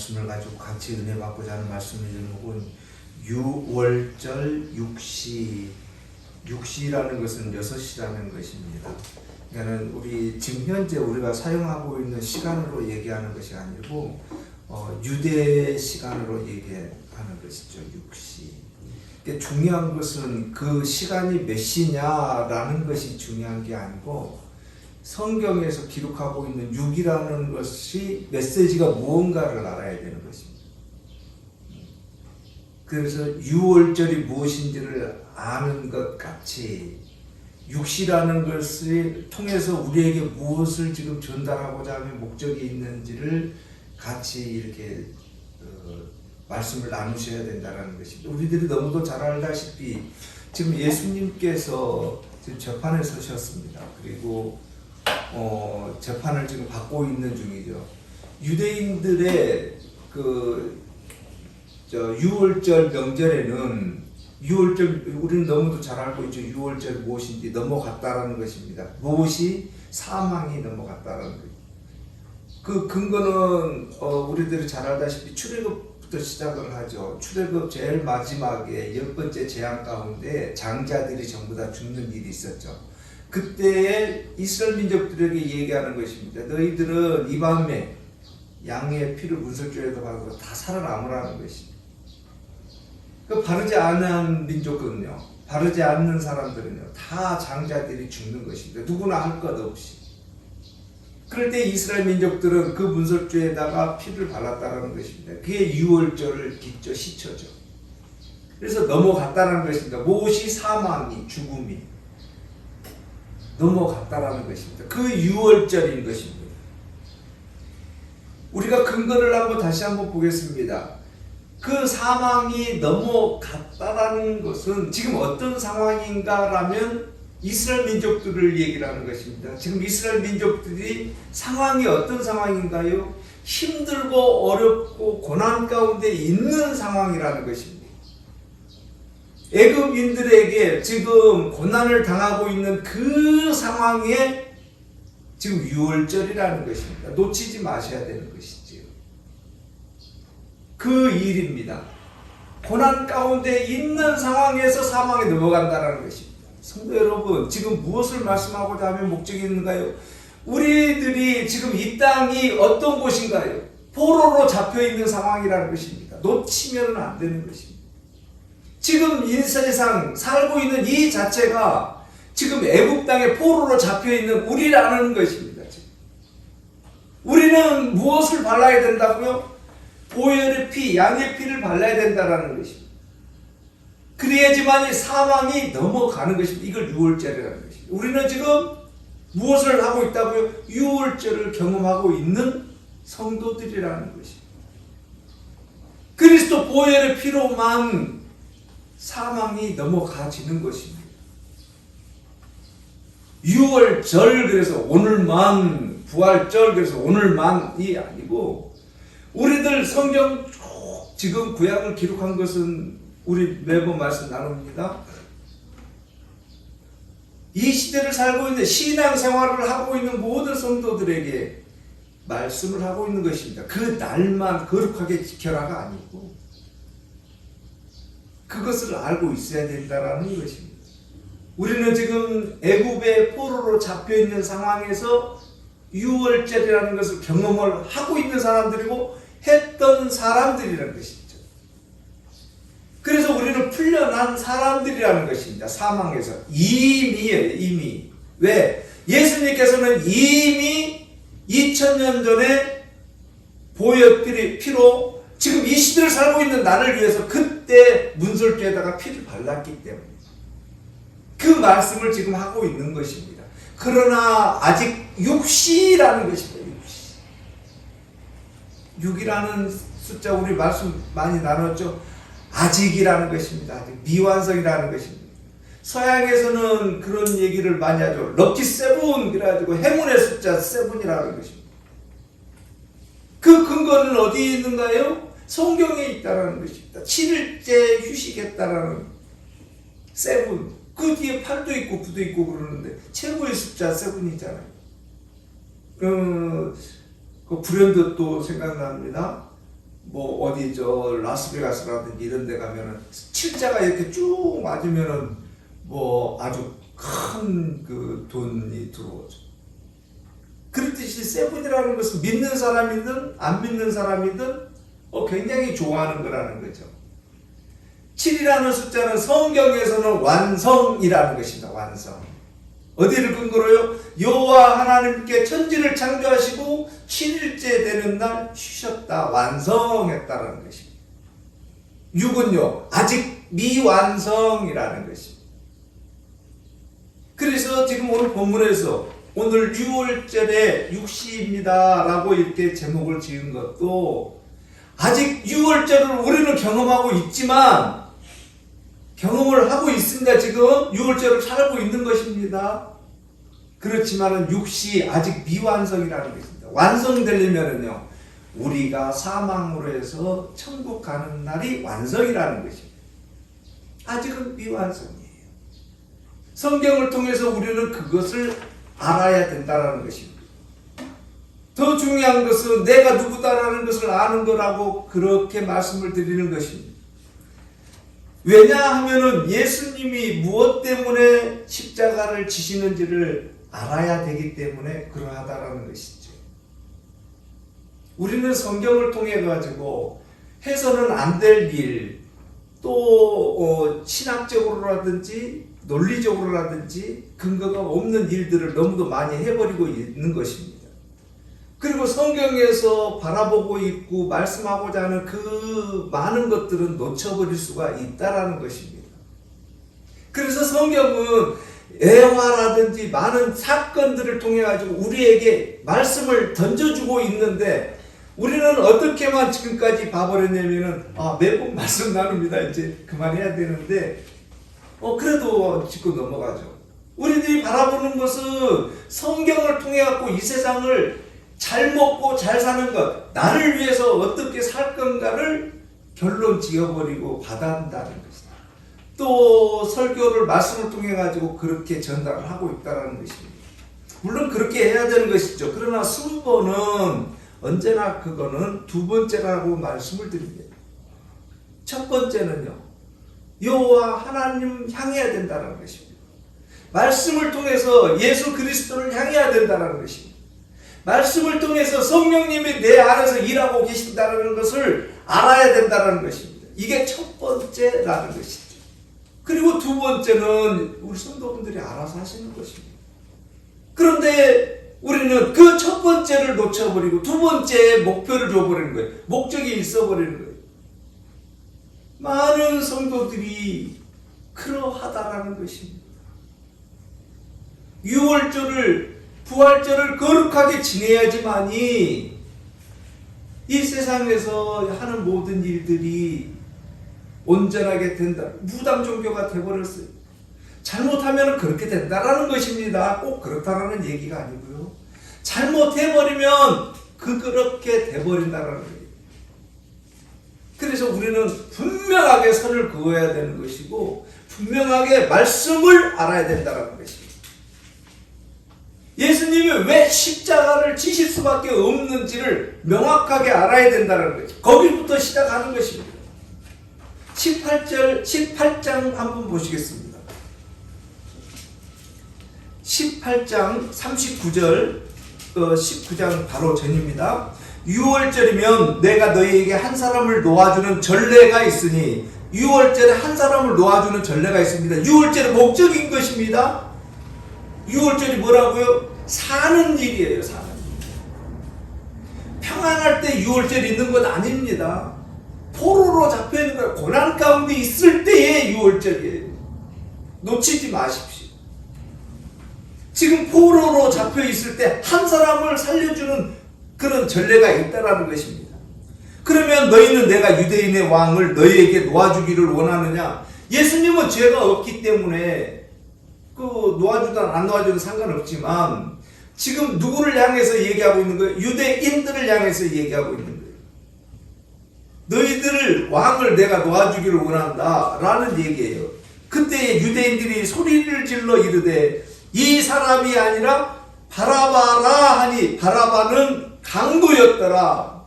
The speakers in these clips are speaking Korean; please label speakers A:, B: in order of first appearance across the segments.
A: 말씀을 가지고 같이 은혜 받고자 하는 말씀의 제목은 유월절 육시. 육시라는 것은 6시라는 것입니다. 그러니까 우리 지금 현재 우리가 사용하고 있는 시간으로 얘기하는 것이 아니고 유대 시간으로 얘기하는 것이죠. 육시. 그러니까 중요한 것은 그 시간이 몇 시냐라는 것이 중요한 게 아니고 성경에서 기록하고 있는 6이라는 것이 메시지가 무언가를 알아야 되는 것입니다. 그래서 유월절이 무엇인지를 아는 것 같이 육시라는 것을 통해서 우리에게 무엇을 지금 전달하고자 하는 목적이 있는지를 같이 이렇게 말씀을 나누셔야 된다는 것입니다. 우리들이 너무도 잘 알다시피 지금 예수님께서 지금 재판에 서셨습니다. 그리고 재판을 지금 받고 있는 중이죠. 유대인들의 유월절 명절에는 유월절 우리는 너무도 잘 알고 있죠. 유월절 무엇인지 넘어갔다라는 것입니다. 무엇이 사망이 넘어갔다라는 것. 그 근거는 우리들이 잘 알다시피 출애굽부터 시작을 하죠. 출애굽 제일 마지막에 10번째 재앙 가운데 장자들이 전부 다 죽는 일이 있었죠. 그때에 이스라엘 민족들에게 얘기하는 것입니다. 너희들은 이 밤에 양의 피를 문설주에다 바르고 다 살아남으라는 것입니다. 그 바르지 않은 민족은요, 바르지 않는 사람들은요, 다 장자들이 죽는 것입니다. 누구나 할 것 없이. 그럴 때 이스라엘 민족들은 그 문설주에다가 피를 발랐다는 것입니다. 그게 유월절을 기초 시초죠. 그래서 넘어갔다는 것입니다. 무엇이 사망이, 죽음이 넘어갔다라는 것입니다. 그 유월절인 것입니다. 우리가 근거를 다시 한번 보겠습니다. 그 사망이 넘어갔다라는 것은 지금 어떤 상황인가라면 이스라엘 민족들을 얘기를 하는 것입니다. 지금 이스라엘 민족들이 상황이 어떤 상황인가요? 힘들고 어렵고 고난 가운데 있는 상황이라는 것입니다. 애굽인들에게 지금 고난을 당하고 있는 그 상황에 지금 유월절이라는 것입니다. 놓치지 마셔야 되는 것이지요. 그 일입니다. 고난 가운데 있는 상황에서 사망에 넘어간다는 것입니다. 성도 여러분, 지금 무엇을 말씀하고자 하면 목적이 있는가요? 우리들이 지금 이 땅이 어떤 곳인가요? 포로로 잡혀있는 상황이라는 것입니다. 놓치면 안 되는 것입니다. 지금 이 세상 살고 있는 이 자체가 지금 애굽 땅에 포로로 잡혀있는 우리라는 것입니다. 우리는 무엇을 발라야 된다고요? 보혈의 피, 양의 피를 발라야 된다는 것입니다. 그래야지만 이 사망이 넘어가는 것입니다. 이걸 유월절이라는 것입니다. 우리는 지금 무엇을 하고 있다고요? 유월절을 경험하고 있는 성도들이라는 것입니다. 그리스도 보혈의 피로만 사망이 넘어가지는 것입니다. 유월절, 그래서 오늘만, 부활절, 그래서 오늘만이 아니고 우리들 성경 지금 구약을 기록한 것은 우리 매번 말씀 나눕니다. 이 시대를 살고 있는 신앙생활을 하고 있는 모든 성도들에게 말씀을 하고 있는 것입니다. 그 날만 거룩하게 지켜라가 아니고 그것을 알고 있어야 된다는 것입니다. 우리는 지금 애굽의 포로로 잡혀있는 상황에서 유월절이라는 것을 경험을 하고 있는 사람들이고 했던 사람들이라는 것이죠. 그래서 우리는 풀려난 사람들이라는 것입니다. 사망에서 이미. 왜? 예수님께서는 이미 2000년 전에 보혈 피로 지금 이 시대를 살고 있는 나를 위해서 그때 문설주에다가 피를 발랐기 때문에 그 말씀을 지금 하고 있는 것입니다. 그러나 아직 육시라는 것입니다. 6이라는 숫자 우리 말씀 많이 나눴죠. 아직이라는 것입니다. 아직 미완성이라는 것입니다. 서양에서는 그런 얘기를 많이 하죠. 럭키 세븐 그래가지고 행운의 숫자 7이라는 것입니다. 그 근거는 어디에 있는가요? 성경에 있다는 것입니다. 7일째 휴식했다라는 7. 그 뒤에 8도 있고 9도 있고 그러는데 최고의 숫자 7이잖아요. 그 불현듯 또 생각납니다. 뭐 어디 저 라스베가스라든지 이런 데 가면은 칠자가 이렇게 쭉 맞으면은 뭐 아주 큰 그 돈이 들어오죠. 그렇듯이 세븐이라는 것은 믿는 사람이든 안 믿는 사람이든 굉장히 좋아하는 거라는 거죠. 7이라는 숫자는 성경에서는 완성이라는 것입니다. 완성. 어디를 근거로요? 여호와 하나님께 천지를 창조하시고 7일째 되는 날 쉬셨다. 완성했다라는 것입니다. 6은요. 아직 미완성이라는 것입니다. 그래서 지금 오늘 본문에서 오늘 6월절에 육시입니다 라고 이렇게 제목을 지은 것도 아직 6월절을 우리는 경험하고 있지만 경험을 하고 있습니다. 지금 6월절을 살고 있는 것입니다. 그렇지만은 육시 아직 미완성이라는 것입니다. 완성되려면은요, 우리가 사망으로 해서 천국 가는 날이 완성이라는 것입니다. 아직은 미완성이에요. 성경을 통해서 우리는 그것을 알아야 된다는 것입니다. 더 중요한 것은 내가 누구다라는 것을 아는 거라고 그렇게 말씀을 드리는 것입니다. 왜냐하면은 예수님이 무엇 때문에 십자가를 지시는지를 알아야 되기 때문에 그러하다라는 것이죠. 우리는 성경을 통해 가지고 해서는 안 될 일, 또 신학적으로라든지 논리적으로라든지 근거가 없는 일들을 너무도 많이 해버리고 있는 것입니다. 그리고 성경에서 바라보고 있고 말씀하고자 하는 그 많은 것들은 놓쳐버릴 수가 있다라는 것입니다. 그래서 성경은 애화라든지 많은 사건들을 통해 가지고 우리에게 말씀을 던져주고 있는데 우리는 어떻게만 지금까지 봐버렸냐면은 매번 말씀 나눕니다. 이제 그만해야 되는데 그래도 짚고 넘어가죠. 우리들이 바라보는 것은 성경을 통해 갖고 이 세상을 잘 먹고 잘 사는 것, 나를 위해서 어떻게 살 건가를 결론 지어버리고 받아한다는 것이다. 또 설교를 말씀을 통해 가지고 그렇게 전달을 하고 있다는 것입니다. 물론 그렇게 해야 되는 것이죠. 그러나 순번은 언제나 그거는 두 번째라고 말씀을 드립니다. 첫 번째는요, 여호와 하나님 향해야 된다는 것입니다. 말씀을 통해서 예수 그리스도를 향해야 된다는 것입니다. 말씀을 통해서 성령님이 내 안에서 일하고 계신다는 것을 알아야 된다는 것입니다. 이게 첫 번째라는 것이죠. 그리고 두 번째는 우리 성도분들이 알아서 하시는 것입니다. 그런데 우리는 그 첫 번째를 놓쳐버리고 두 번째에 목표를 줘버리는 거예요. 목적이 있어버리는 거예요. 많은 성도들이 그러하다라는 것입니다. 유월절을 부활절을 거룩하게 지내야지만이 이 세상에서 하는 모든 일들이 온전하게 된다. 무당 종교가 되어버렸어요. 잘못하면 그렇게 된다라는 것입니다. 꼭 그렇다라는 얘기가 아니고요. 잘못해버리면 그렇게 돼버린다라는 거예요. 그래서 우리는 분명하게 선을 그어야 되는 것이고 분명하게 말씀을 알아야 된다는 것입니다. 예수님이 왜 십자가를 지실 수밖에 없는지를 명확하게 알아야 된다는 거죠. 거기부터 시작하는 것입니다. 18장 한번 보시겠습니다. 18장 39절 19장 바로 전입니다. 6월절이면 내가 너희에게 한 사람을 놓아주는 전례가 있으니 6월절에 한 사람을 놓아주는 전례가 있습니다. 6월절의 목적인 것입니다. 6월절이 뭐라고요? 사는 일이에요. 사는 일. 평안할 때 6월절이 있는 것 아닙니다. 포로로 잡혀있는 거예요. 고난 가운데 있을 때의 6월절이에요. 놓치지 마십시오. 지금 포로로 잡혀있을 때 한 사람을 살려주는 그런 전례가 있다라는 것입니다. 그러면 너희는 내가 유대인의 왕을 너희에게 놓아주기를 원하느냐? 예수님은 죄가 없기 때문에 놓아주든 안 놓아주든 상관없지만 지금 누구를 향해서 얘기하고 있는 거예요? 유대인들을 향해서 얘기하고 있는 거예요. 너희들 왕을 내가 놓아주기를 원한다 라는 얘기예요. 그때 유대인들이 소리를 질러 이르되 이 사람이 아니라 바라바라 하니 바라바는 강도였더라.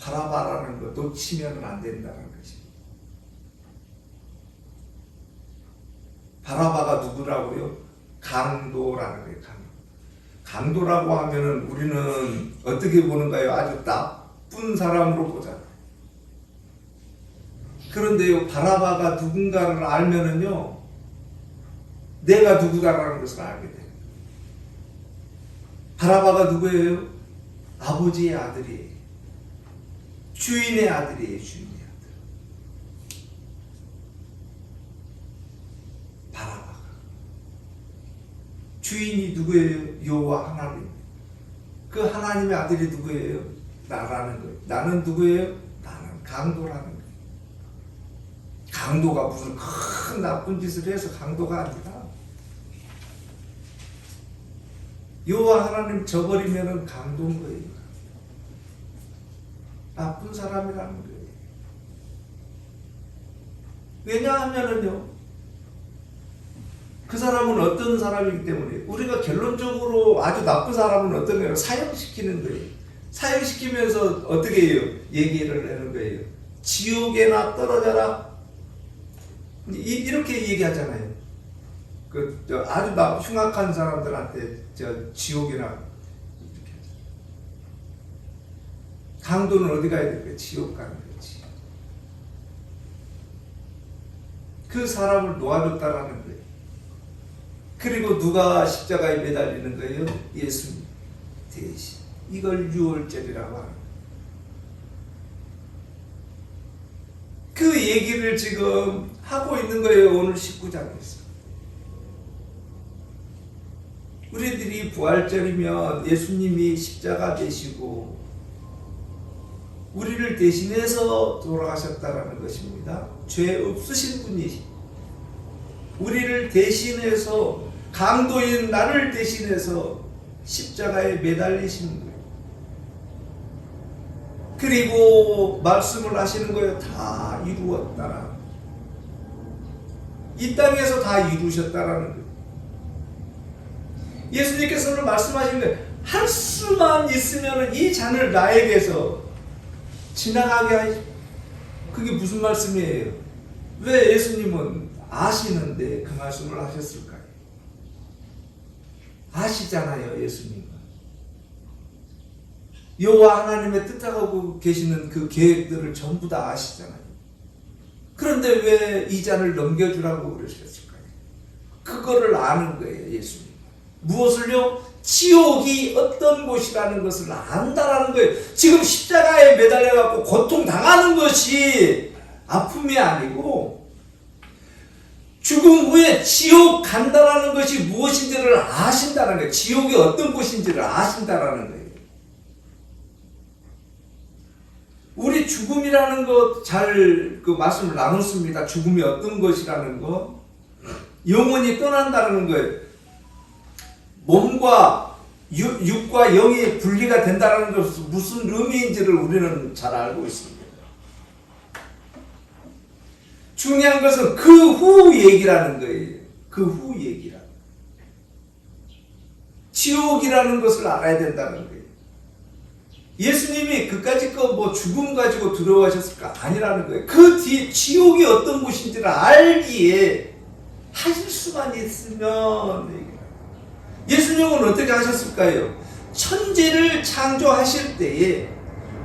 A: 바라바라는 거 놓치면 안 된다는 것이. 바라바가 누구라고요? 강도라는 거예요. 강도라고 하면은 우리는 어떻게 보는가요? 아주 나쁜 사람으로 보잖아요. 그런데요, 바라바가 누군가를 알면은요, 내가 누구다라는 것을 알게 돼요. 바라바가 누구예요? 아버지의 아들이에요. 주인의 아들이에요. 주인의 아들. 바라바가. 주인이 누구예요? 여호와 하나님. 그 하나님의 아들이 누구예요? 나라는 거예요. 나는 누구예요? 나는 강도라는 거예요. 강도가 무슨 큰 나쁜 짓을 해서 강도가 아니라 여호와 하나님 저버리면은 강도인 거예요. 나쁜 사람이라는 거예요. 왜냐하면은요, 그 사람은 어떤 사람이기 때문에 우리가 결론적으로 아주 나쁜 사람은 어떤 거예요? 사형시키는 거예요. 사형시키면서 어떻게 해요? 얘기를 하는 거예요. 지옥에나 떨어져라. 이렇게 얘기하잖아요. 아주 흉악한 사람들한테 지옥이나 이렇게 하잖아요. 강도는 어디 가야 될까요? 지옥 가는 거지. 그 사람을 놓아줬다라는 거예요. 그리고 누가 십자가에 매달리는 거예요? 예수님 대신. 이걸 유월절이라고 하는 거예요. 그 얘기를 지금 하고 있는 거예요. 오늘 19장에서. 우리들이 부활절이면 예수님이 십자가 되시고 우리를 대신해서 돌아가셨다라는 것입니다. 죄 없으신 분이 우리를 대신해서 강도인 나를 대신해서 십자가에 매달리시는 거예요. 그리고 말씀을 하시는 거예요. 다 이루었다라. 이 땅에서 다 이루셨다라는 거예요. 예수님께서는 말씀하신 거예요. 할 수만 있으면 이 잔을 나에게서 지나가게 하시. 그게 무슨 말씀이에요? 왜 예수님은 아시는데 그 말씀을 하셨을까요? 아시잖아요, 예수님은. 여호와 하나님의 뜻하고 계시는 그 계획들을 전부 다 아시잖아요. 그런데 왜 이 잔을 넘겨주라고 그러셨을까요? 그거를 아는 거예요, 예수님. 무엇을요? 지옥이 어떤 곳이라는 것을 안다라는 거예요. 지금 십자가에 매달려갖고 고통당하는 것이 아픔이 아니고 죽음 후에 지옥 간다라는 것이 무엇인지를 아신다는 거예요. 지옥이 어떤 곳인지를 아신다라는 거예요. 우리 죽음이라는 것 잘 그 말씀을 나눴습니다. 죽음이 어떤 것이라는 것. 영혼이 떠난다는 거예요. 몸과 육과 영이 분리가 된다는 것은 무슨 의미인지를 우리는 잘 알고 있습니다. 중요한 것은 그 후 얘기라는 거예요. 그 후 얘기라는 거예요. 지옥이라는 것을 알아야 된다는 거예요. 예수님이 그까짓 거 뭐 죽음 가지고 두려워하셨을까? 아니라는 거예요. 그 뒤에 지옥이 어떤 곳인지를 알기에 하실 수만 있으면. 예수님은 어떻게 하셨을까요? 천지를 창조하실 때에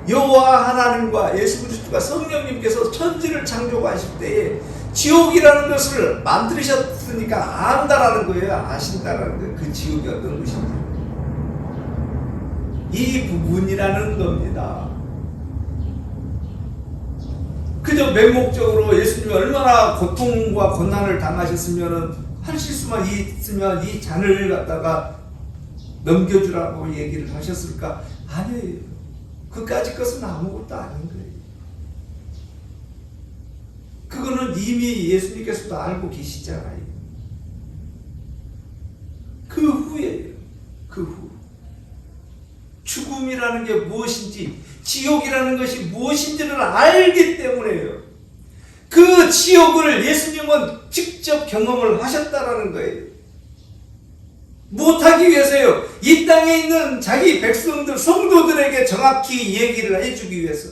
A: 여호와 하나님과 예수 그리스도가 성령님께서 천지를 창조하실 때에 지옥이라는 것을 만드셨으니까 안다라는 거예요. 아신다라는 거예요. 그 지옥이 어떤 것인지. 이 부분이라는 겁니다. 그저 맹목적으로 예수님이 얼마나 고통과 고난을 당하셨으면 하실 수만 있으면 이 잔을 갖다가 넘겨주라고 얘기를 하셨을까? 아니에요. 그까짓 것은 아무것도 아닌 거예요. 그거는 이미 예수님께서도 알고 계시잖아요. 그 후에요. 그 후. 죽음이라는 게 무엇인지, 지옥이라는 것이 무엇인지를 알기 때문에요. 그 지옥을 예수님은 직접 경험을 하셨다라는 거예요. 못하기 위해서요. 이 땅에 있는 자기 백성들, 성도들에게 정확히 얘기를 해주기 위해서.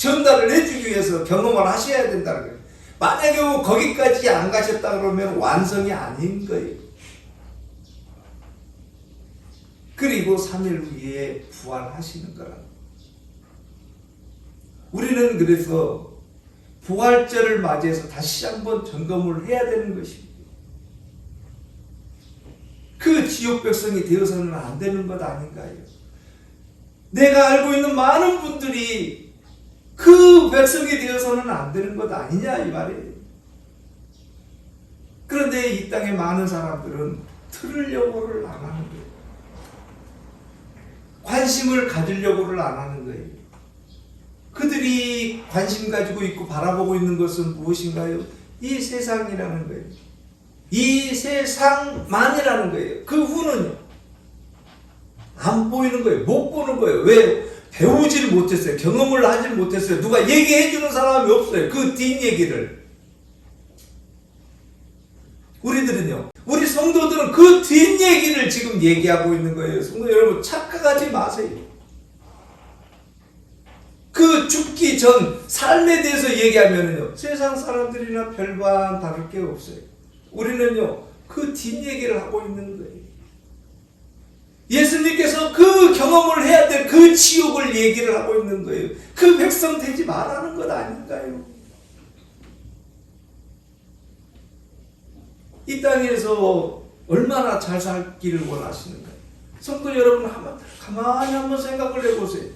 A: 전달을 해주기 위해서 경험을 하셔야 된다는 거예요. 만약에 거기까지 안 가셨다 그러면 완성이 아닌 거예요. 그리고 3일 후에 부활하시는 거라. 우리는 그래서 부활절을 맞이해서 다시 한번 점검을 해야 되는 것입니다. 그 지옥 백성이 되어서는 안 되는 것 아닌가요? 내가 알고 있는 많은 분들이 그 백성이 되어서는 안 되는 것 아니냐 이 말이에요. 그런데 이 땅에 많은 사람들은 들으려고를 안 하는 거예요. 관심을 가지려고를 안 하는 거예요. 그들이 관심 가지고 있고 바라보고 있는 것은 무엇인가요? 이 세상이라는 거예요. 이 세상만이라는 거예요. 그 후는요, 안 보이는 거예요. 못 보는 거예요. 왜? 배우지를 못했어요. 경험을 하지 못했어요. 누가 얘기해 주는 사람이 없어요. 그 뒷얘기를. 우리들은요, 우리 성도들은 그 뒷얘기를 지금 얘기하고 있는 거예요. 성도 여러분, 착각하지 마세요. 그 죽기 전 삶에 대해서 얘기하면요, 세상 사람들이나 별반 다를 게 없어요. 우리는요, 그 뒷얘기를 하고 있는 거예요. 예수님께서 그 경험을 해야 될 그 지옥을 얘기를 하고 있는 거예요. 그 백성 되지 말라는 것 아닌가요? 이 땅에서 얼마나 잘 살기를 원하시는가요? 성도 여러분, 가만히 한번 생각을 해보세요.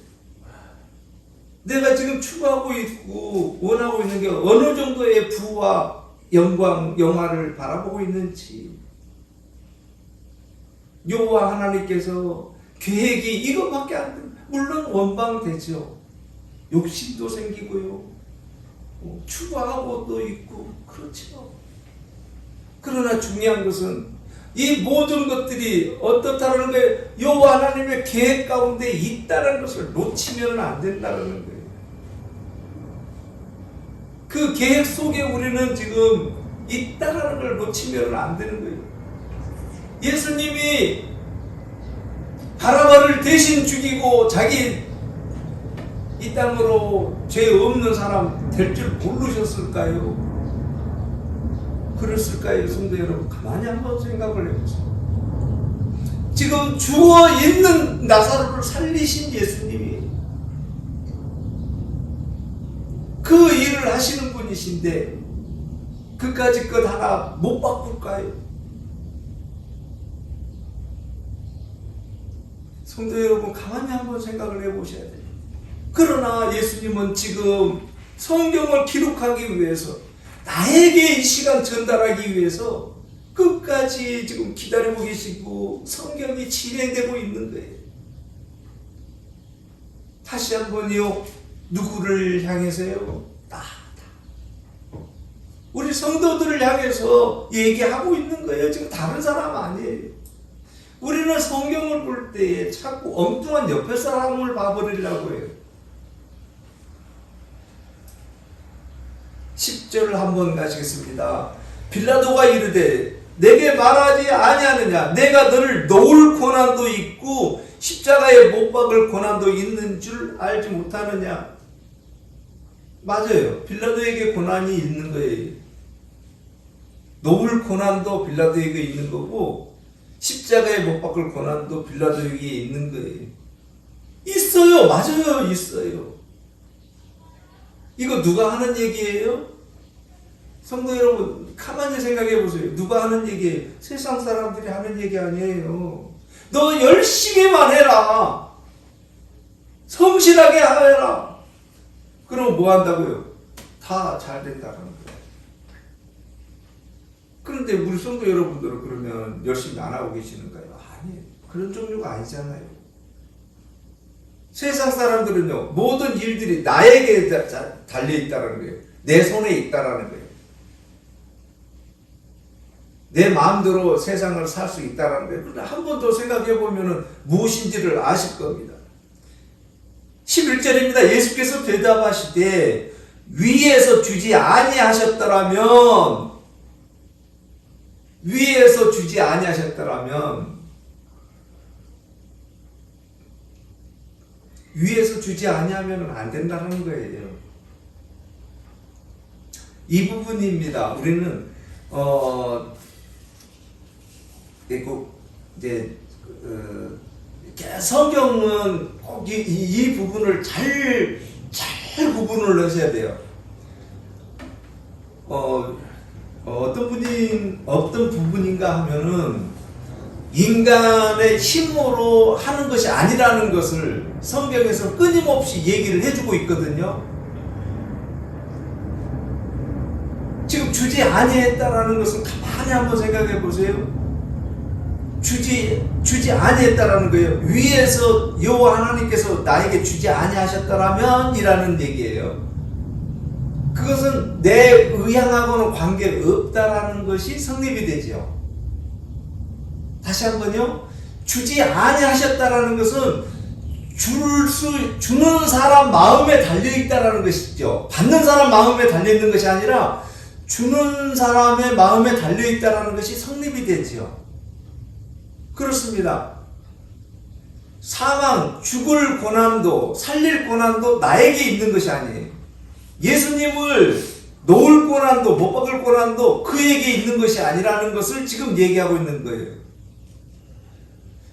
A: 내가 지금 추구하고 있고 원하고 있는 게 어느 정도의 부와 영광, 영화를 바라보고 있는지. 여호와 하나님께서 계획이 이것밖에 안 돼요. 물론 원방되죠. 욕심도 생기고요. 추구하고 또 있고 그렇죠. 그러나 중요한 것은 이 모든 것들이 어떻다는 거예요? 여호와 하나님의 계획 가운데 있다는 것을 놓치면 안 된다는 거예요. 그 계획 속에 우리는 지금 있다는 걸 놓치면 안 되는 거예요. 예수님이 바라바를 대신 죽이고 자기 이 땅으로 죄 없는 사람 될 줄 모르셨을까요? 그랬을까요? 성도 여러분, 가만히 한번 생각을 해보세요. 지금 죽어 있는 나사로를 살리신 예수님이 그 일을 하시는 분이신데 그까짓 것 하나 못 바꿀까요? 성도 여러분, 가만히 한번 생각을 해보셔야 돼요. 그러나 예수님은 지금 성경을 기록하기 위해서, 나에게 이 시간 전달하기 위해서 끝까지 지금 기다리고 계시고 성경이 진행되고 있는 거예요. 다시 한번요, 누구를 향해서요? 우리 성도들을 향해서 얘기하고 있는 거예요. 지금 다른 사람 아니에요. 우리는 성경을 볼 때에 자꾸 엉뚱한 옆에 사람을 봐버리려고 해요. 10절을 한번 가시겠습니다. 빌라도가 이르되 내게 말하지 아니하느냐? 내가 너를 놓을 고난도 있고 십자가에 못 박을 고난도 있는 줄 알지 못하느냐? 맞아요. 빌라도에게 고난이 있는 거예요. 놓을 고난도 빌라도에게 있는 거고 십자가에 못 박을 고난도 빌라도에게 있는 거예요. 있어요. 맞아요. 있어요. 이거 누가 하는 얘기예요? 성도 여러분, 가만히 생각해 보세요. 누가 하는 얘기예요? 세상 사람들이 하는 얘기 아니에요. 너 열심히만 해라. 성실하게 해라. 그럼 뭐 한다고요? 다 잘 된다는 거예요. 그런데 우리 성도 여러분들은 그러면 열심히 안 하고 계시는가요? 아니에요. 그런 종류가 아니잖아요. 세상 사람들은요, 모든 일들이 나에게 달려있다는 거예요. 내 손에 있다는 거예요. 내 마음대로 세상을 살 수 있다는 거예요. 그러나 한 번 더 생각해 보면 무엇인지를 아실 겁니다. 11절입니다. 예수께서 대답하시되 위에서 주지 아니하셨더라면, 위에서 주지 아니하셨더라면, 위에서 주지 아니하면 안 된다는 거예요. 이 부분입니다. 우리는 이제 성경은 꼭 이 부분을 잘 구분을 하셔야 돼요. 어떤 부분인가 하면은 인간의 힘으로 하는 것이 아니라는 것을 성경에서 끊임없이 얘기를 해주고 있거든요. 지금 주지 아니했다라는 것은 가만히 한번 생각해 보세요. 주지 아니했다라는 거예요. 위에서 여호와 하나님께서 나에게 주지 아니하셨다라면 이라는 얘기예요. 그것은 내 의향하고는 관계없다라는 것이 성립이 되죠. 다시 한번요. 주지 아니하셨다라는 것은 주는 사람 마음에 달려있다라는 것이죠. 받는 사람 마음에 달려있는 것이 아니라 주는 사람의 마음에 달려있다라는 것이 성립이 되죠. 그렇습니다. 사망, 죽을 고난도, 살릴 고난도 나에게 있는 것이 아니에요. 예수님을 놓을 고난도, 못 박을 고난도 그에게 있는 것이 아니라는 것을 지금 얘기하고 있는 거예요.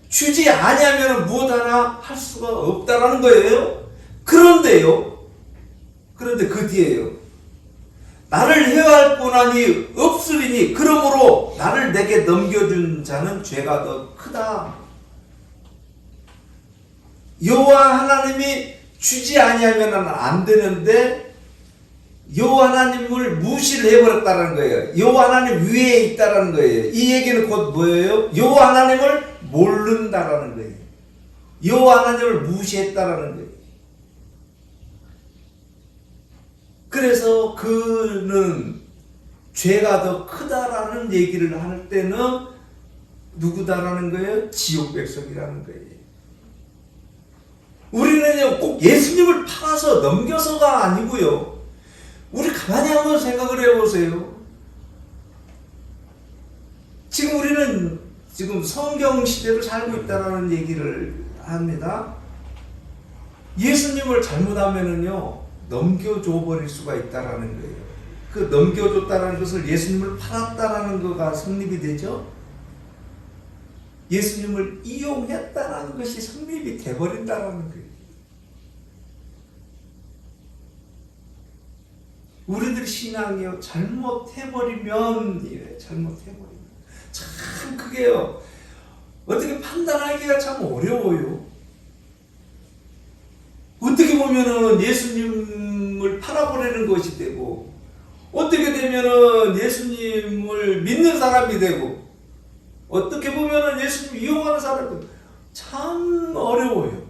A: 주지 아니하면 무엇 하나 할 수가 없다라는 거예요. 그런데 그 뒤에요. 나를 해할 고난이 없으리니 그러므로 나를 내게 넘겨준 자는 죄가 더 크다. 여호와 하나님이 주지 아니하면 안 되는데 여호와 하나님을 무시를 해버렸다는 거예요. 여호와 하나님 위에 있다는 거예요. 이 얘기는 곧 뭐예요? 여호와 하나님을 모른다라는 거예요. 여호와 하나님을 무시했다라는 거예요. 그래서 그는 죄가 더 크다라는 얘기를 할 때는 누구다라는 거예요? 지옥 백성이라는 거예요. 우리는요 꼭 예수님을 팔아서 넘겨서가 아니고요. 우리 가만히 한번 생각을 해보세요. 지금 우리는 성경 시대를 살고 있다는 얘기를 합니다. 예수님을 잘못하면은요 넘겨줘 버릴 수가 있다라는 거예요. 그 넘겨줬다라는 것을 예수님을 팔았다라는 거가 성립이 되죠. 예수님을 이용했다라는 것이 성립이 돼버린다라는 거예요. 우리들 신앙이요 잘못해버리면 참 그게요 어떻게 판단하기가 참 어려워요. 어떻게 보면은 예수님을 팔아버리는 것이 되고 어떻게 되면은 예수님을 믿는 사람이 되고 어떻게 보면은 예수님 이용하는 사람이 되고 참 어려워요.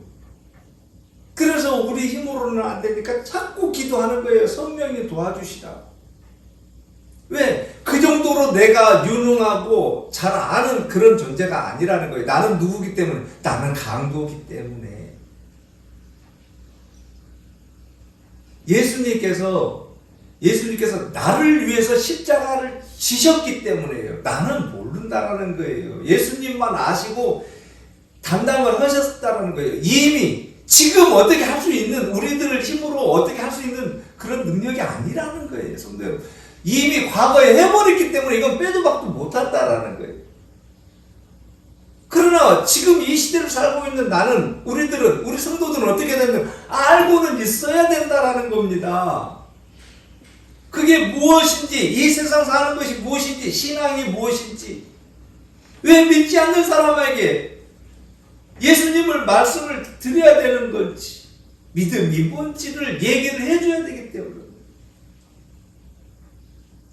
A: 그래서 우리 힘으로는 안 되니까 자꾸 기도하는 거예요. 성령이 도와주시라. 왜? 그 정도로 내가 유능하고 잘 아는 그런 존재가 아니라는 거예요. 나는 누구기 때문에? 나는 강도기 때문에. 예수님께서 나를 위해서 십자가를 지셨기 때문에요. 나는 모른다라는 거예요. 예수님만 아시고 담당을 하셨다라는 거예요. 이미 지금 어떻게 할 수 있는 우리들을 힘으로 어떻게 할 수 있는 그런 능력이 아니라는 거예요. 성도 여러분. 이미 과거에 해버렸기 때문에 이건 빼도 박도 못한다라는 거예요. 그러나 지금 이 시대를 살고 있는 나는 우리 성도들은 어떻게 되면 알고는 있어야 된다라는 겁니다. 그게 무엇인지, 이 세상 사는 것이 무엇인지, 신앙이 무엇인지, 왜 믿지 않는 사람에게 예수님을 말씀을 드려야 되는 건지, 믿음이 뭔지를 얘기를 해줘야 되기 때문에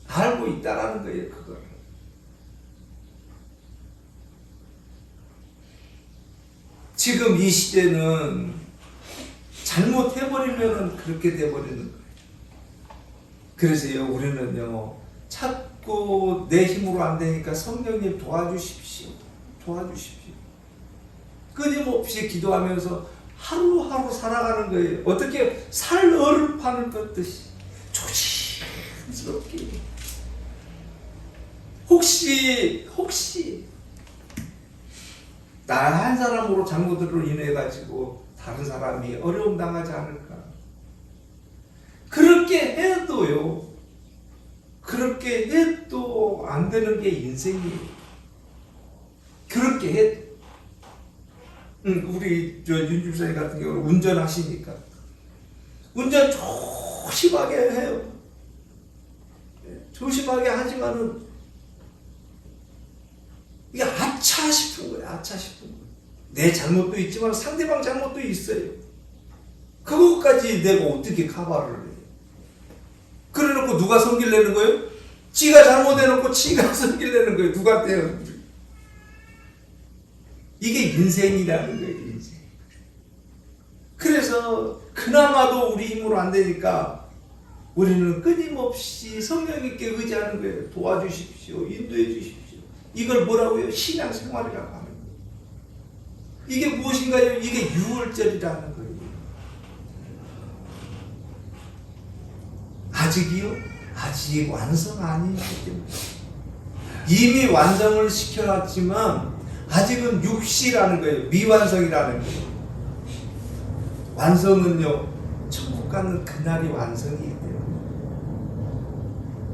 A: 알고 있다라는 거예요. 그걸. 지금 이 시대는 잘못해버리면 그렇게 돼버리는 거예요. 그래서요, 우리는요, 자꾸 내 힘으로 안 되니까 성령님 도와주십시오. 끊임없이 기도하면서 하루하루 살아가는 거예요. 어떻게 살얼음 판을 걷듯이 조심스럽게. 혹시 나 한 사람으로 잘못으로 인해 가지고 다른 사람이 어려움 당하지 않을까. 그렇게 해도요 그렇게 해도 안 되는 게 인생이에요. 그렇게 해도. 우리 윤 집사님 같은 경우는 운전하시니까 운전 조심하게 해요. 조심하게 하지만은 이게 아차 싶은 거예요. 아차 싶은 거예요. 내 잘못도 있지만 상대방 잘못도 있어요. 그것까지 내가 어떻게 커버를 해요? 그래놓고 누가 성질 내는 거예요? 지가 잘못해놓고 지가 성질 내는 거예요. 누구한테요? 이게 인생이라는 거예요. 인생. 그래서 그나마도 우리 힘으로 안 되니까 우리는 끊임없이 성령님께 의지하는 거예요. 도와주십시오. 인도해 주십시오. 이걸 뭐라고요? 신앙생활이라고 하는 거예요. 이게 무엇인가요? 이게 유월절이라는 거예요. 아직이요? 아직 완성 아니기 때문에. 이미 완성을 시켜놨지만 아직은 육시라는 거예요. 미완성이라는 거예요. 완성은요, 천국 가는 그날이 완성이기 때문에.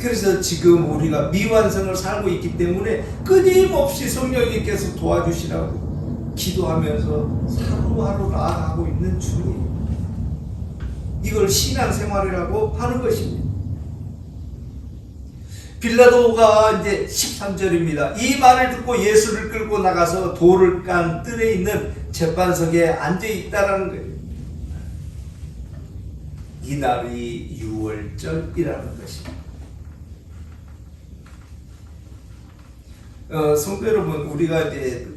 A: 그래서 지금 우리가 미완성을 살고 있기 때문에 끊임없이 성령님께서 도와주시라고 기도하면서 하루하루 나아가고 있는 중이에요. 이걸 신앙생활이라고 하는 것입니다. 빌라도가 이제 13절입니다. 이 말을 듣고 예수를 끌고 나가서 돌을 깐 뜰에 있는 재판석에 앉아 있다라는 거예요. 이날이 유월절이라는 것입니다. 성도 여러분, 우리가 이제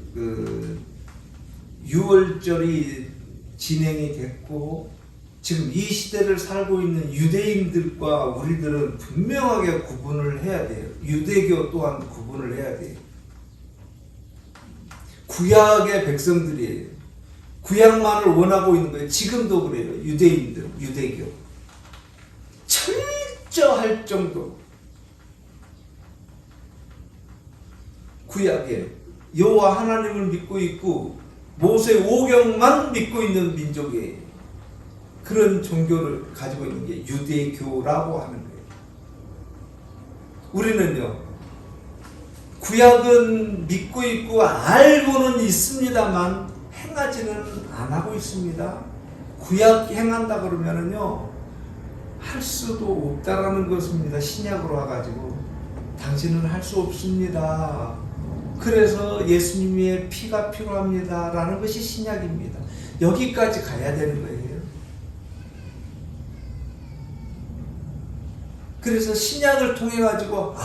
A: 유월절이 진행이 됐고 지금 이 시대를 살고 있는 유대인들과 우리들은 분명하게 구분을 해야 돼요. 유대교 또한 구분을 해야 돼요. 구약의 백성들이에요. 구약만을 원하고 있는 거예요. 지금도 그래요. 유대인들, 유대교. 철저할 정도. 구약에 여호와 하나님을 믿고 있고 모세 오경만 믿고 있는 민족이에요. 그런 종교를 가지고 있는 게 유대교라고 하는 거예요. 우리는요, 구약은 믿고 있고 알고는 있습니다만 행하지는 안 하고 있습니다. 구약 행한다 그러면은요, 할 수도 없다라는 것입니다. 신약으로 와가지고 당신은 할 수 없습니다. 그래서 예수님의 피가 필요합니다 라는 것이 신약입니다. 여기까지 가야 되는 거예요. 그래서 신약을 통해 가지고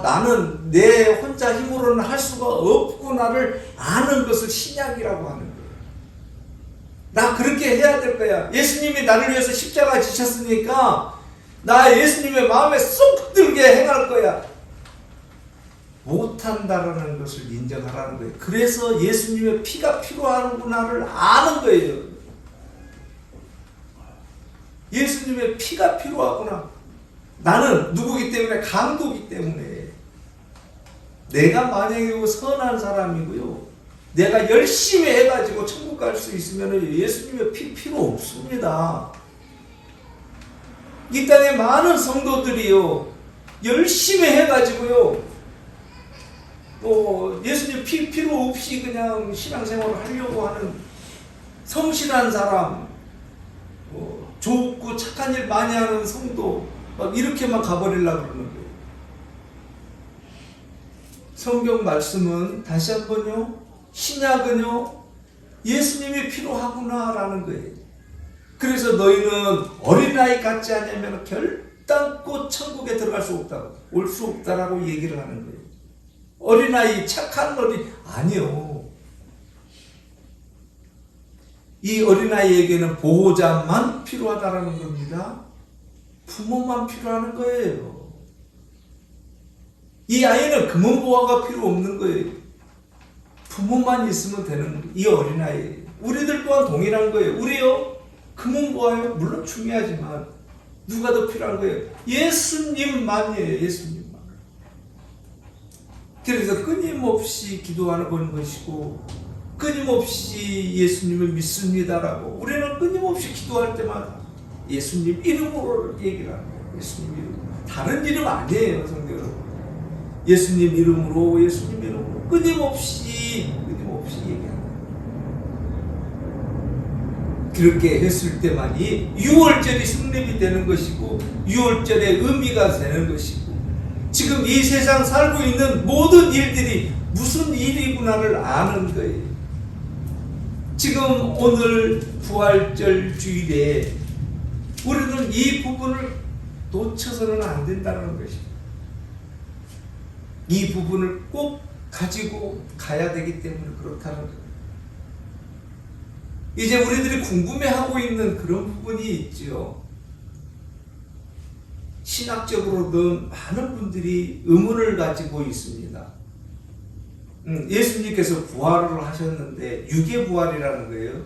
A: 나는 내 혼자 힘으로는 할 수가 없구나를 아는 것을 신약이라고 하는 거예요. 나 그렇게 해야 될 거야. 예수님이 나를 위해서 십자가 지셨으니까 나 예수님의 마음에 쏙 들게 행할 거야. 못한다라는 것을 인정하라는 거예요. 그래서 예수님의 피가 필요하구나를 아는 거예요. 예수님의 피가 필요하구나. 나는 누구기 때문에? 강도기 때문에. 내가 만약에 선한 사람이고요, 내가 열심히 해가지고 천국 갈 수 있으면 예수님의 피 필요 없습니다. 이 땅에 많은 성도들이요, 열심히 해가지고요, 예수님 피 필요 없이 그냥 신앙생활을 하려고 하는 성실한 사람, 좋고 착한 일 많이 하는 성도, 막 이렇게만 가버리려고 그러는 거예요. 성경 말씀은 다시 한번요, 신약은요, 예수님이 필요하구나라는 거예요. 그래서 너희는 어린아이 같지 않으면 결단코 천국에 들어갈 수 없다고, 올 수 없다라고 얘기를 하는 거예요. 어린아이, 착한 어린, 아니요. 이 어린아이에게는 보호자만 필요하다라는 겁니다. 부모만 필요한 거예요. 이 아이는 금은보화가 필요 없는 거예요. 부모만 있으면 되는 거예요. 이 어린아이. 우리들 또한 동일한 거예요. 우리요, 금은보화요, 물론 중요하지만 누가 더 필요한 거예요? 예수님만이에요. 예수님만. 그래서 끊임없이 기도하는 것이고 끊임없이 예수님을 믿습니다라고 우리는 끊임없이 기도할 때마다 예수님 이름으로 얘기를 하는 거예요. 예수님 이름. 다른 이름 아니에요, 성도 여러분. 예수님 이름으로 끊임없이 얘기합니다. 그렇게 했을 때만이 유월절이 성립이 되는 것이고 유월절의 의미가 되는 것이고 지금 이 세상 살고 있는 모든 일들이 무슨 일이구나를 아는 거예요. 지금 오늘 부활절 주일에 우리는 이 부분을 놓쳐서는 안 된다는 것입니다. 이 부분을 꼭 가지고 가야 되기 때문에 그렇다는 거예요. 이제 우리들이 궁금해하고 있는 그런 부분이 있죠. 신학적으로도 많은 분들이 의문을 가지고 있습니다. 예수님께서 부활을 하셨는데 유괴부활이라는 거예요.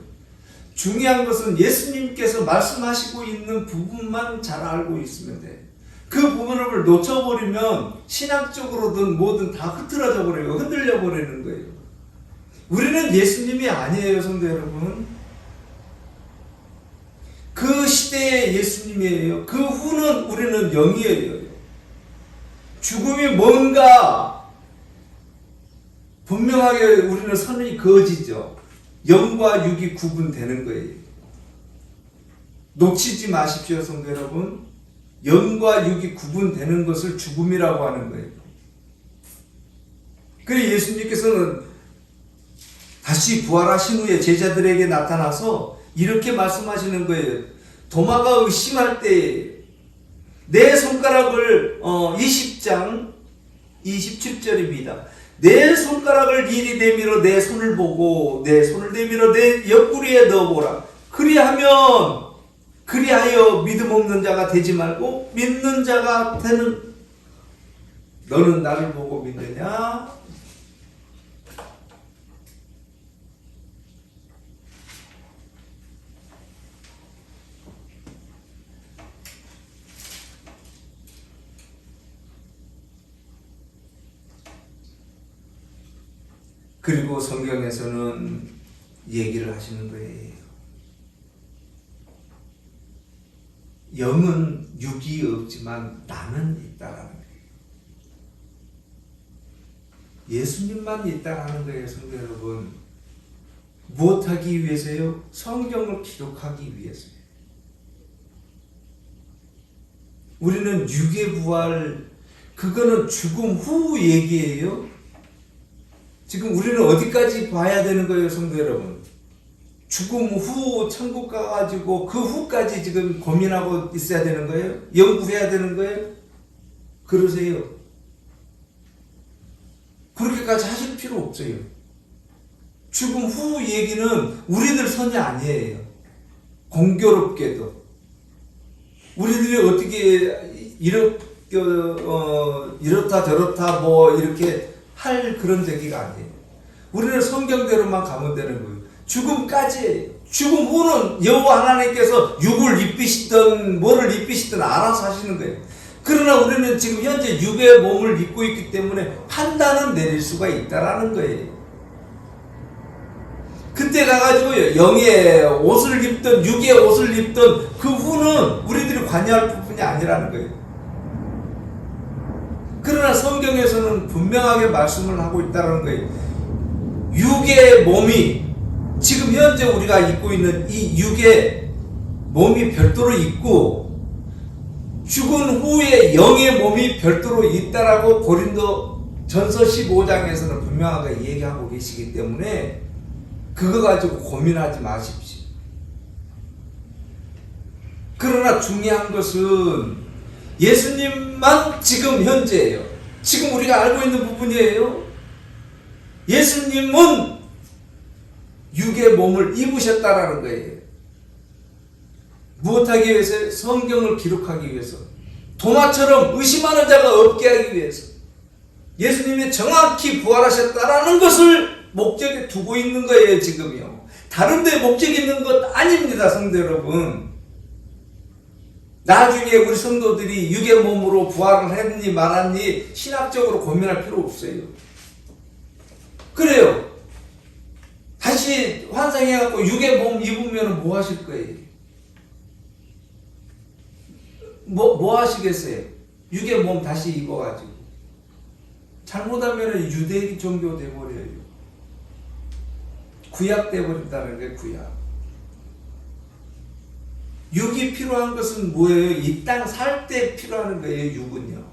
A: 중요한 것은 예수님께서 말씀하시고 있는 부분만 잘 알고 있으면 돼. 그 부분을 놓쳐버리면 신학적으로든 뭐든 다 흐트러져 버려요. 흔들려 버리는 거예요. 우리는 예수님이 아니에요, 성도 여러분. 그 시대의 예수님이에요. 그 후는 우리는 영이에요. 죽음이 뭔가 분명하게 우리는 선이 그어지죠. 영과 육이 구분되는 거예요. 놓치지 마십시오, 성도 여러분. 영과 육이 구분되는 것을 죽음이라고 하는 거예요. 그래서 예수님께서는 다시 부활하신 후에 제자들에게 나타나서 이렇게 말씀하시는 거예요. 도마가 의심할 때 내 손가락을 20장 27절입니다. 내 손가락을 이리 내밀어 내 손을 보고 내 손을 내밀어 내 옆구리에 넣어보라. 그리하여 믿음 없는 자가 되지 말고 믿는 자가 되는. 너는 나를 보고 믿느냐? 그리고 성경에서는 얘기를 하시는 거예요. 영은 육이 없지만 나는 있다라는 거예요. 예수님만 있다라는 거예요, 성도 여러분. 무엇하기 위해서요? 성경을 기록하기 위해서요. 우리는 육의 부활, 그거는 죽음 후 얘기예요. 지금 우리는 어디까지 봐야 되는 거예요, 성도 여러분? 죽음 후 천국 가가지고 그 후까지 지금 고민하고 있어야 되는 거예요? 연구해야 되는 거예요? 그러세요. 그렇게까지 하실 필요 없어요. 죽음 후 얘기는 우리들 선이 아니에요. 공교롭게도. 우리들이 어떻게 이렇다 저렇다 뭐 이렇게 할 그런 얘기가 아니에요. 우리는 성경대로만 가면 되는 거예요. 죽음까지, 죽음 후는 여호와 하나님께서 육을 입히시든 뭐를 입히시든 알아서 하시는 거예요. 그러나 우리는 지금 현재 육의 몸을 입고 있기 때문에 판단은 내릴 수가 있다라는 거예요. 그때 가가지고 영의 옷을 입든 육의 옷을 입든 그 후는 우리들이 관여할 부분이 아니라는 거예요. 그러나 성경에서는 분명하게 말씀을 하고 있다는 거예요. 육의 몸이 지금 현재 우리가 입고 있는 이 육의 몸이 별도로 있고 죽은 후에 영의 몸이 별도로 있다라고 고린도 전서 15장에서는 분명하게 얘기하고 계시기 때문에 그거 가지고 고민하지 마십시오. 그러나 중요한 것은 예수님만 지금 현재예요. 지금 우리가 알고 있는 부분이에요. 예수님은 육의 몸을 입으셨다라는 거예요. 무엇하기 위해서? 성경을 기록하기 위해서. 도마처럼 의심하는 자가 없게 하기 위해서. 예수님이 정확히 부활하셨다라는 것을 목적에 두고 있는 거예요, 지금요. 다른 데 목적 있는 것 아닙니다, 성도 여러분. 나중에 우리 성도들이 육의 몸으로 부활을 했니 말았니 신학적으로 고민할 필요 없어요. 그래요. 다시 환상해갖고 육의 몸 입으면 뭐 하실 거예요? 뭐 하시겠어요? 육의 몸 다시 입어가지고 잘못하면 유대 종교 돼버려요. 구약 돼버린다는 게 구약. 육이 필요한 것은 뭐예요? 이 땅 살 때 필요한 거예요. 육은요.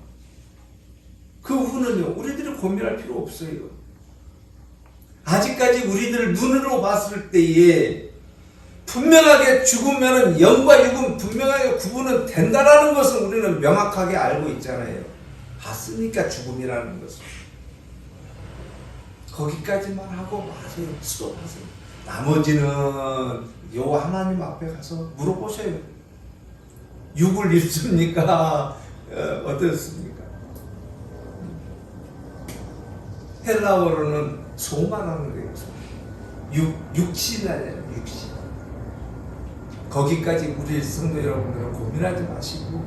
A: 그 후는요, 우리들이 고민할 필요 없어요. 아직까지 우리들 눈으로 봤을 때에 분명하게 죽으면 영과 육은 분명하게 구분은 된다라는 것은 우리는 명확하게 알고 있잖아요. 봤으니까 죽음이라는 것을. 거기까지만 하고 마세요. 스톱하세요. 나머지는 요 하나님 앞에 가서 물어보셔요. 육을 입습니까? 어떻습니까? 헬라어로는 소마라는 거예요. 육신 아니에요. 육신. 거기까지 우리 성도 여러분들은 고민하지 마시고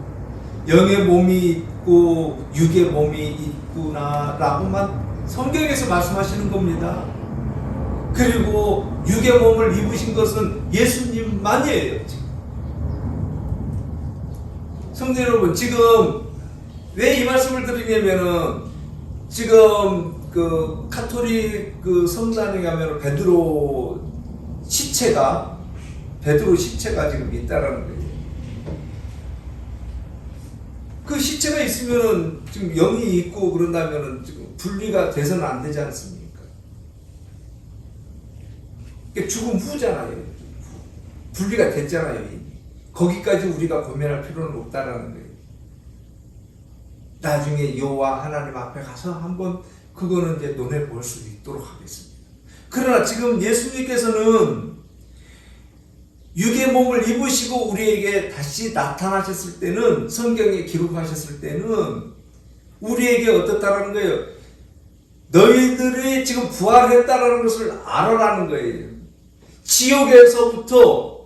A: 영의 몸이 있고 육의 몸이 있구나라고만 성경에서 말씀하시는 겁니다. 그리고 육의 몸을 입으신 것은 예수님만이에요. 성도 여러분, 지금 왜 이 말씀을 드리냐면은 지금 그 카톨릭 그 성당에 가면 베드로 시체가 지금 있다라는 거예요. 그 시체가 있으면은 지금 영이 있고 그런다면은 지금 분리가 돼서는 안 되지 않습니까? 죽음 후잖아요. 분리가 됐잖아요. 거기까지 우리가 고민할 필요는 없다라는 거예요. 나중에 여호와 하나님 앞에 가서 한번 그거는 이제 논해 볼 수 있도록 하겠습니다. 그러나 지금 예수님께서는 육의 몸을 입으시고 우리에게 다시 나타나셨을 때는, 성경에 기록하셨을 때는 우리에게 어떻다라는 거예요? 너희들이 지금 부활했다라는 것을 알아라는 거예요.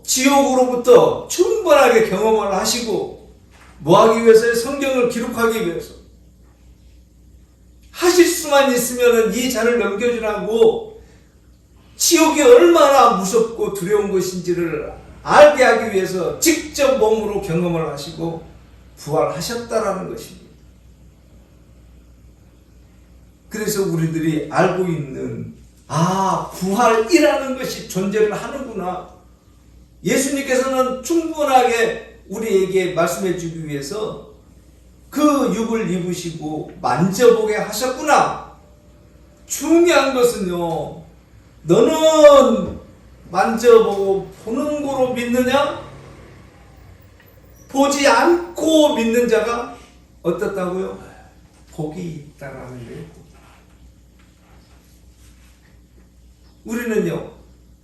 A: 지옥으로부터 충분하게 경험을 하시고 뭐 하기 위해서요? 성경을 기록하기 위해서. 하실 수만 있으면 이 잔을 넘겨주라고 지옥이 얼마나 무섭고 두려운 것인지를 알게 하기 위해서 직접 몸으로 경험을 하시고 부활하셨다라는 것입니다. 그래서 우리들이 알고 있는 부활이라는 것이 존재를 하는구나. 예수님께서는 충분하게 우리에게 말씀해 주기 위해서 그 육을 입으시고 만져보게 하셨구나. 중요한 것은요, 너는 만져보고 보는 거로 믿느냐? 보지 않고 믿는 자가 어떻다고요? 복이 있다라는 거예요. 우리는요,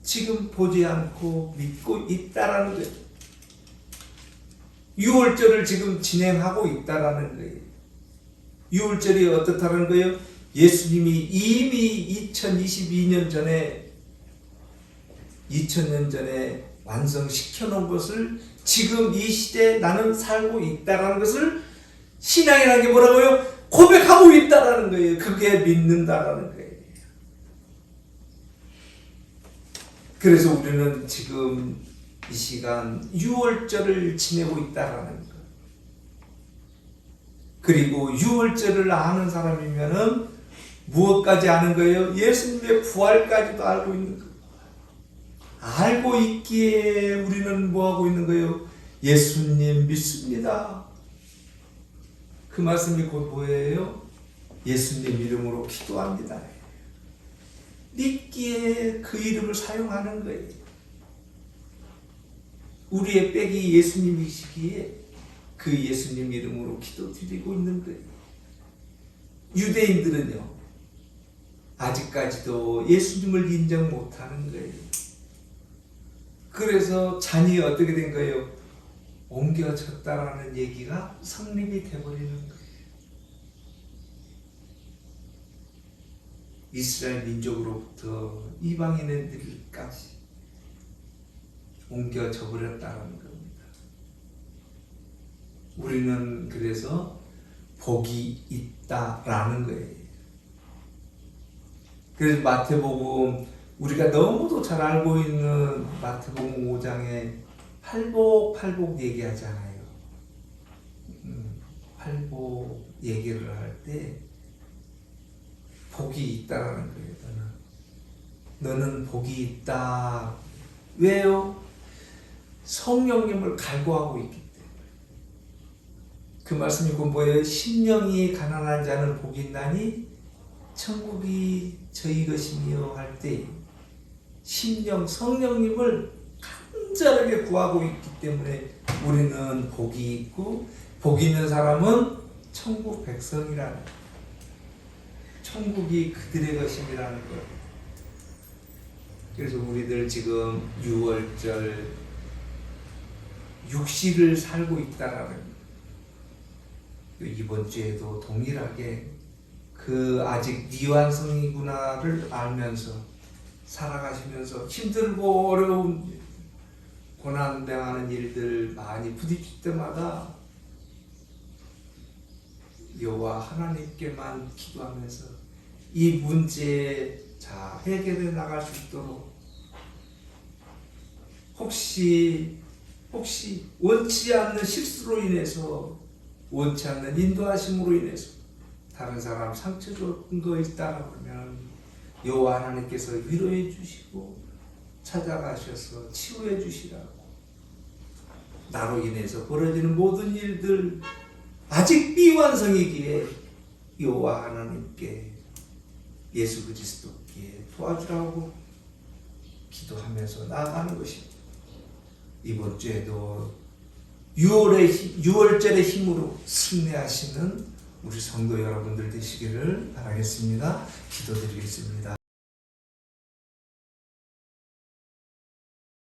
A: 지금 보지 않고 믿고 있다라는 거예요. 유월절을 지금 진행하고 있다라는 거예요. 유월절이 어떻다는 거예요? 예수님이 이미 2022년 전에 2000년 전에 완성시켜 놓은 것을 지금 이 시대에 나는 살고 있다라는 것을 신앙이라는 게 뭐라고요? 고백하고 있다라는 거예요. 그게 믿는다라는 거예요. 그래서 우리는 지금 이 시간 유월절을 지내고 있다라는 거. 그리고 유월절을 아는 사람이면은 무엇까지 아는 거예요? 예수님의 부활까지도 알고 있는 거예요. 알고 있기에 우리는 뭐 하고 있는 거예요? 예수님 믿습니다. 그 말씀이 곧 뭐예요? 예수님 이름으로 기도합니다. 믿기에 그 이름을 사용하는 거예요. 우리의 빽이 예수님이시기에 그 예수님 이름으로 기도드리고 있는 거예요. 유대인들은요, 아직까지도 예수님을 인정 못하는 거예요. 그래서 잔이 어떻게 된 거예요? 옮겨졌다라는 얘기가 성립이 되어버리는 거예요. 이스라엘 민족으로부터 이방인들까지 옮겨져 버렸다는 겁니다. 우리는 그래서 복이 있다라는 거예요. 그래서 마태복음, 우리가 너무도 잘 알고 있는 마태복음 5장에 팔복 얘기하잖아요. 팔보 얘기를 할 때 복이 있다라는 거예요. 너는 복이 있다. 왜요? 성령님을 갈구하고 있기 때문에. 그 말씀이 뭐예요? 심령이 가난한 자는 복이 있나니 천국이 저희 것이며 할 때 심령, 성령님을 간절하게 구하고 있기 때문에 우리는 복이 있고, 복 있는 사람은 천국 백성이라는, 천국이 그들의 것임이라는 것. 그래서 우리들 지금 6월절 육식을 살고 있다라는, 이번 주에도 동일하게 그 아직 미완성이구나를 알면서 살아가시면서 힘들고 어려운 고난당하는 일들 많이 부딪힐 때마다 여호와 하나님께만 기도하면서 이 문제 자 해결해 나갈 수 있도록, 혹시 원치 않는 실수로 인해서, 원치 않는 인도하심으로 인해서 다른 사람 상처 준 거 있다라 그러면 여호와 하나님께서 위로해 주시고 찾아가셔서 치유해 주시라고. 나로 인해서 벌어지는 모든 일들 아직 미완성이기에 여호와 하나님께, 예수 그리스도께 도와주라고 기도하면서 나아가는 것입니다. 이번 주에도 6월절의 힘으로 승리하시는 우리 성도 여러분들 되시기를 바라겠습니다. 기도드리겠습니다.